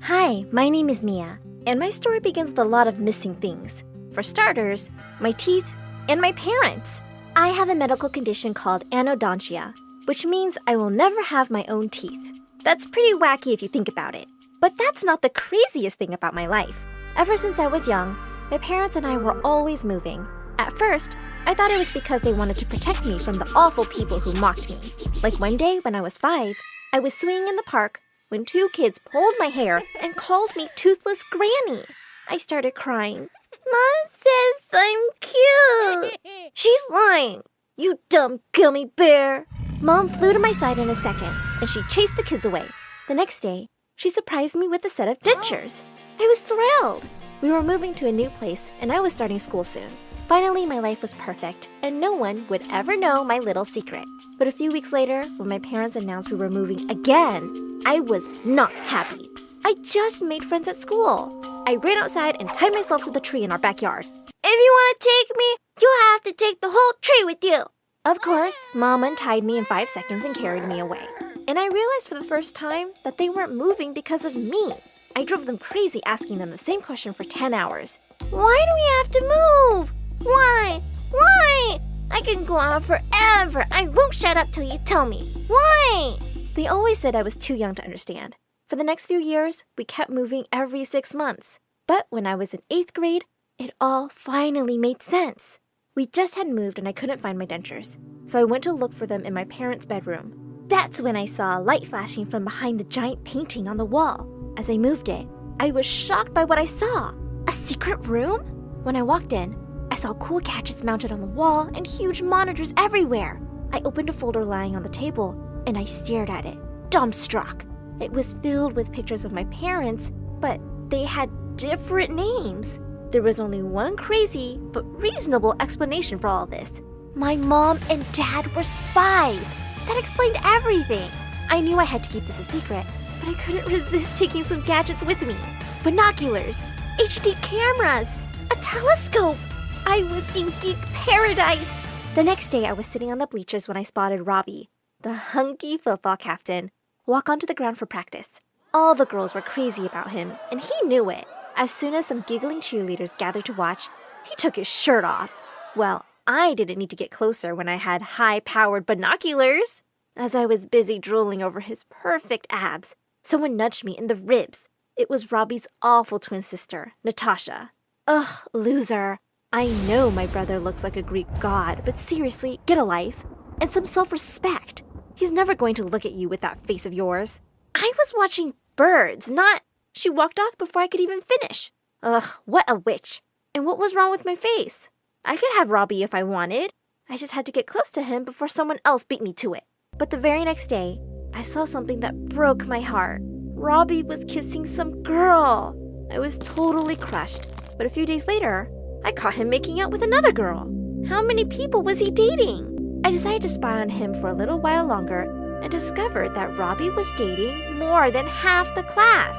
Hi, my name is Mia, and my story begins with a lot of missing things. For starters, my teeth and my parents. I have a medical condition called anodontia, which means I will never have my own teeth. That's pretty wacky if you think about it. But that's not the craziest thing about my life. Ever since I was young, my parents and I were always moving. At first, I thought it was because they wanted to protect me from the awful people who mocked me. Like one day when I was 5, I was swinging in the park when 2 kids pulled my hair and called me Toothless Granny. I started crying. Mom says I'm cute. She's lying. You dumb gummy bear. Mom flew to my side in a second, and she chased the kids away. The next day, she surprised me with a set of dentures. I was thrilled. We were moving to a new place, and I was starting school soon. Finally, my life was perfect, and no one would ever know my little secret. But a few weeks later, when my parents announced we were moving again, I was not happy. I just made friends at school. I ran outside and tied myself to the tree in our backyard. If you want to take me, you'll have to take the whole tree with you. Of course, Mom untied me in 5 seconds and carried me away. And I realized for the first time that they weren't moving because of me. I drove them crazy asking them the same question for 10 hours. Why do we have to move? Why? Why? I can go on forever. I won't shut up till you tell me. Why? They always said I was too young to understand. For the next few years, we kept moving every 6 months. But when I was in 8th grade, it all finally made sense. We just had moved and I couldn't find my dentures, so I went to look for them in my parents' bedroom. That's when I saw a light flashing from behind the giant painting on the wall. As I moved it, I was shocked by what I saw. A secret room? When I walked in, I saw cool gadgets mounted on the wall and huge monitors everywhere. I opened a folder lying on the table, and I stared at it, dumbstruck. It was filled with pictures of my parents, but they had different names. There was only one crazy but reasonable explanation for all this. My mom and dad were spies. That explained everything. I knew I had to keep this a secret, but I couldn't resist taking some gadgets with me. Binoculars, HD cameras, a telescope. I was in geek paradise. The next day, I was sitting on the bleachers when I spotted Robbie, the hunky football captain, walk onto the ground for practice. All the girls were crazy about him, and he knew it. As soon as some giggling cheerleaders gathered to watch, he took his shirt off. Well, I didn't need to get closer when I had high-powered binoculars. As I was busy drooling over his perfect abs, someone nudged me in the ribs. It was Robbie's awful twin sister, Natasha. Ugh, loser. I know my brother looks like a Greek god, but seriously, get a life. And some self-respect. He's never going to look at you with that face of yours. I was watching birds, not... She walked off before I could even finish. Ugh, what a witch. And what was wrong with my face? I could have Robbie if I wanted. I just had to get close to him before someone else beat me to it. But the very next day, I saw something that broke my heart. Robbie was kissing some girl. I was totally crushed. But a few days later, I caught him making out with another girl. How many people was he dating? I decided to spy on him for a little while longer and discovered that Robbie was dating more than half the class.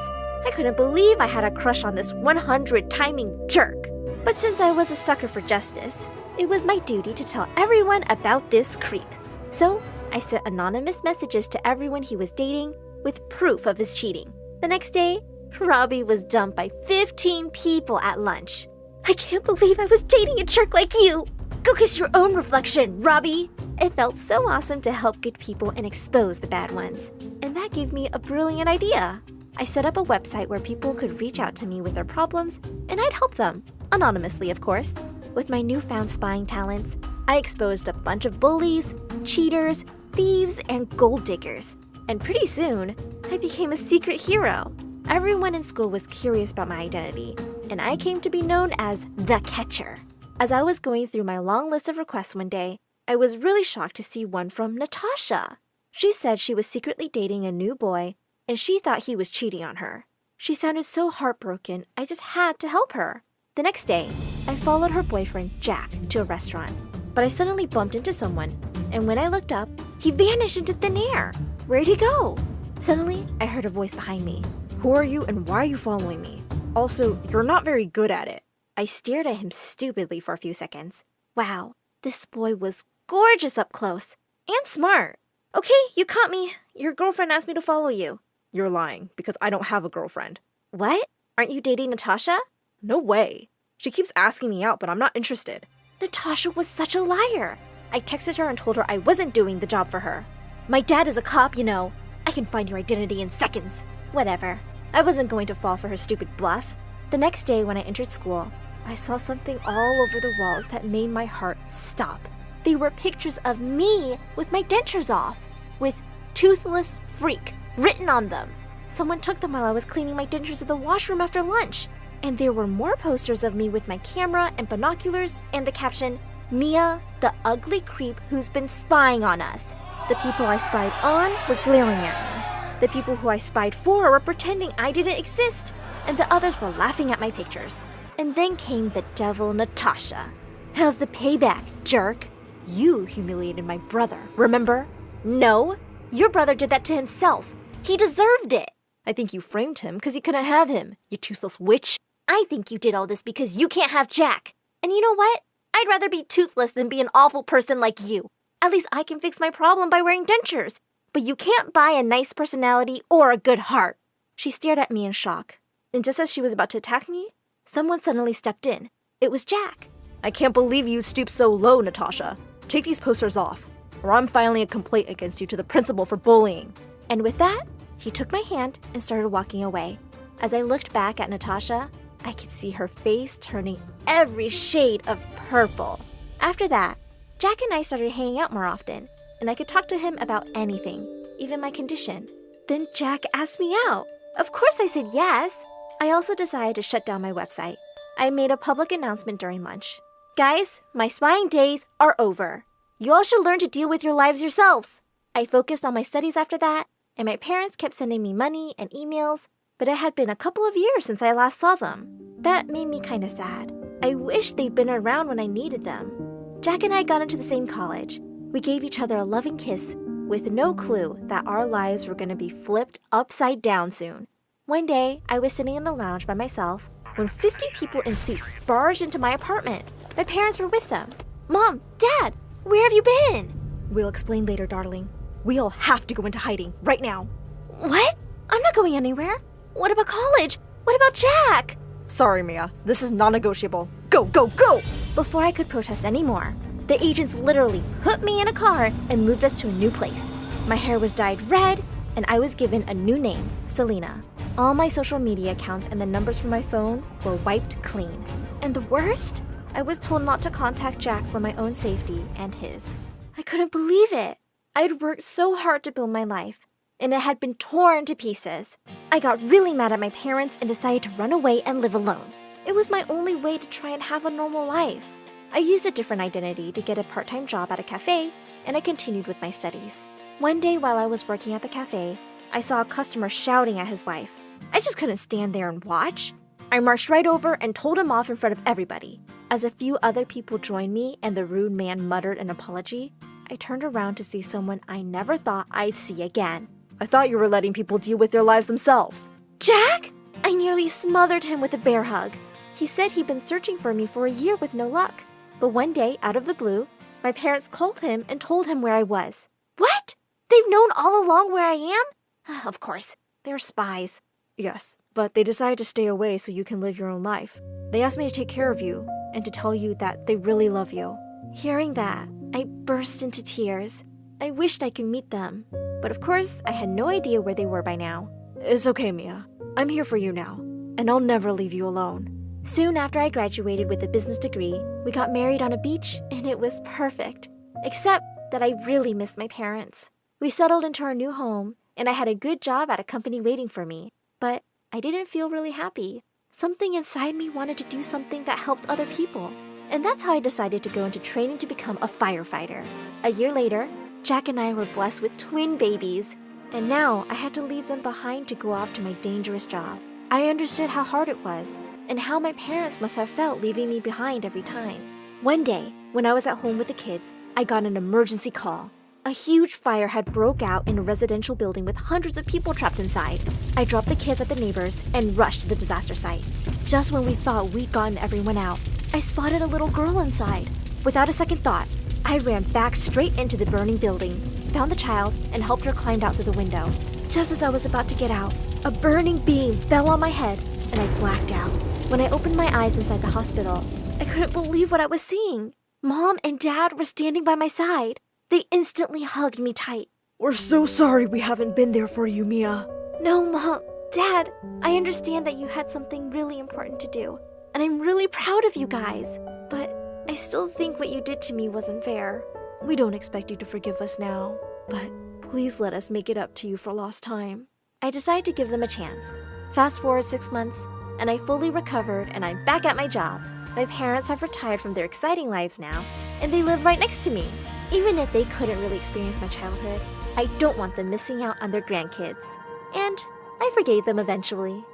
I couldn't believe I had a crush on this 100-timing jerk. But since I was a sucker for justice, it was my duty to tell everyone about this creep. So I sent anonymous messages to everyone he was dating with proof of his cheating. The next day, Robbie was dumped by 15 people at lunch. I can't believe I was dating a jerk like you. Go kiss your own reflection, Robbie. It felt so awesome to help good people and expose the bad ones. And that gave me a brilliant idea. I set up a website where people could reach out to me with their problems, and I'd help them. Anonymously, of course. With my newfound spying talents, I exposed a bunch of bullies, cheaters, thieves, and gold diggers. And pretty soon, I became a secret hero. Everyone in school was curious about my identity, and I came to be known as The Catcher. As I was going through my long list of requests one day, I was really shocked to see one from Natasha. She said she was secretly dating a new boy, and she thought he was cheating on her. She sounded so heartbroken, I just had to help her. The next day, I followed her boyfriend, Jack, to a restaurant. But I suddenly bumped into someone, and when I looked up, he vanished into thin air. Where'd he go? Suddenly, I heard a voice behind me. Who are you and why are you following me? Also, you're not very good at it. I stared at him stupidly for a few seconds. Wow, this boy was gorgeous up close and smart. Okay, you caught me. Your girlfriend asked me to follow you. You're lying, because I don't have a girlfriend. What? Aren't you dating Natasha? No way. She keeps asking me out, but I'm not interested. Natasha was such a liar. I texted her and told her I wasn't doing the job for her. My dad is a cop, you know. I can find your identity in seconds. Whatever. I wasn't going to fall for her stupid bluff. The next day when I entered school, I saw something all over the walls that made my heart stop. They were pictures of me with my dentures off, with "Toothless Freak" written on them. Someone took them while I was cleaning my dentures at the washroom after lunch. And there were more posters of me with my camera and binoculars and the caption, "Mia, the ugly creep who's been spying on us." The people I spied on were glaring at me. The people who I spied for were pretending I didn't exist, and the others were laughing at my pictures. And then came the devil Natasha. How's the payback, jerk? You humiliated my brother, remember? No, your brother did that to himself. He deserved it. I think you framed him because you couldn't have him, you toothless witch. I think you did all this because you can't have Jack. And you know what? I'd rather be toothless than be an awful person like you. At least I can fix my problem by wearing dentures. But you can't buy a nice personality or a good heart. She stared at me in shock. And just as she was about to attack me, someone suddenly stepped in. It was Jack. I can't believe you stooped so low, Natasha. Take these posters off, or I'm filing a complaint against you to the principal for bullying. And with that, he took my hand and started walking away. As I looked back at Natasha, I could see her face turning every shade of purple. After that, Jack and I started hanging out more often, and I could talk to him about anything, even my condition. Then Jack asked me out. Of course I said yes. I also decided to shut down my website. I made a public announcement during lunch. Guys, my spying days are over. You all should learn to deal with your lives yourselves. I focused on my studies after that, and my parents kept sending me money and emails, but it had been a couple of years since I last saw them. That made me kind of sad. I wish they'd been around when I needed them. Jack and I got into the same college. We gave each other a loving kiss with no clue that our lives were going to be flipped upside down soon. One day, I was sitting in the lounge by myself when 50 people in suits barged into my apartment. My parents were with them. Mom, Dad, where have you been? We'll explain later, darling. We all have to go into hiding right now. What? I'm not going anywhere. What about college? What about Jack? Sorry, Mia. This is non-negotiable. Go, go, go! Before I could protest anymore, the agents literally put me in a car and moved us to a new place. My hair was dyed red, and I was given a new name, Selena. All my social media accounts and the numbers from my phone were wiped clean. And the worst? I was told not to contact Jack for my own safety and his. I couldn't believe it. I'd worked so hard to build my life, and it had been torn to pieces. I got really mad at my parents and decided to run away and live alone. It was my only way to try and have a normal life. I used a different identity to get a part-time job at a cafe, and I continued with my studies. One day while I was working at the cafe, I saw a customer shouting at his wife. I just couldn't stand there and watch. I marched right over and told him off in front of everybody. As a few other people joined me and the rude man muttered an apology, I turned around to see someone I never thought I'd see again. I thought you were letting people deal with their lives themselves. Jack? I nearly smothered him with a bear hug. He said he'd been searching for me for a year with no luck. But one day, out of the blue, my parents called him and told him where I was. What? They've known all along where I am? Of course, they're spies. Yes, but they decided to stay away so you can live your own life. They asked me to take care of you and to tell you that they really love you. Hearing that, I burst into tears. I wished I could meet them. But of course, I had no idea where they were by now. It's okay, Mia. I'm here for you now, and I'll never leave you alone. Soon after I graduated with a business degree, we got married on a beach, and it was perfect. Except that I really missed my parents. We settled into our new home, and I had a good job at a company waiting for me. But I didn't feel really happy. Something inside me wanted to do something that helped other people. And that's how I decided to go into training to become a firefighter. A year later, Jack and I were blessed with twin babies. And now I had to leave them behind to go off to my dangerous job. I understood how hard it was, and how my parents must have felt leaving me behind every time. One day, when I was at home with the kids, I got an emergency call. A huge fire had broke out in a residential building with hundreds of people trapped inside. I dropped the kids at the neighbors and rushed to the disaster site. Just when we thought we'd gotten everyone out, I spotted a little girl inside. Without a second thought, I ran back straight into the burning building, found the child, and helped her climb out through the window. Just as I was about to get out, a burning beam fell on my head and I blacked out. When I opened my eyes inside the hospital, I couldn't believe what I was seeing. Mom and Dad were standing by my side. They instantly hugged me tight. We're so sorry we haven't been there for you, Mia. No, Mom, Dad, I understand that you had something really important to do, and I'm really proud of you guys. But I still think what you did to me wasn't fair. We don't expect you to forgive us now, but please let us make it up to you for lost time. I decided to give them a chance. Fast forward 6 months, and I fully recovered and I'm back at my job. My parents have retired from their exciting lives now, and they live right next to me. Even if they couldn't really experience my childhood, I don't want them missing out on their grandkids. And I forgave them eventually.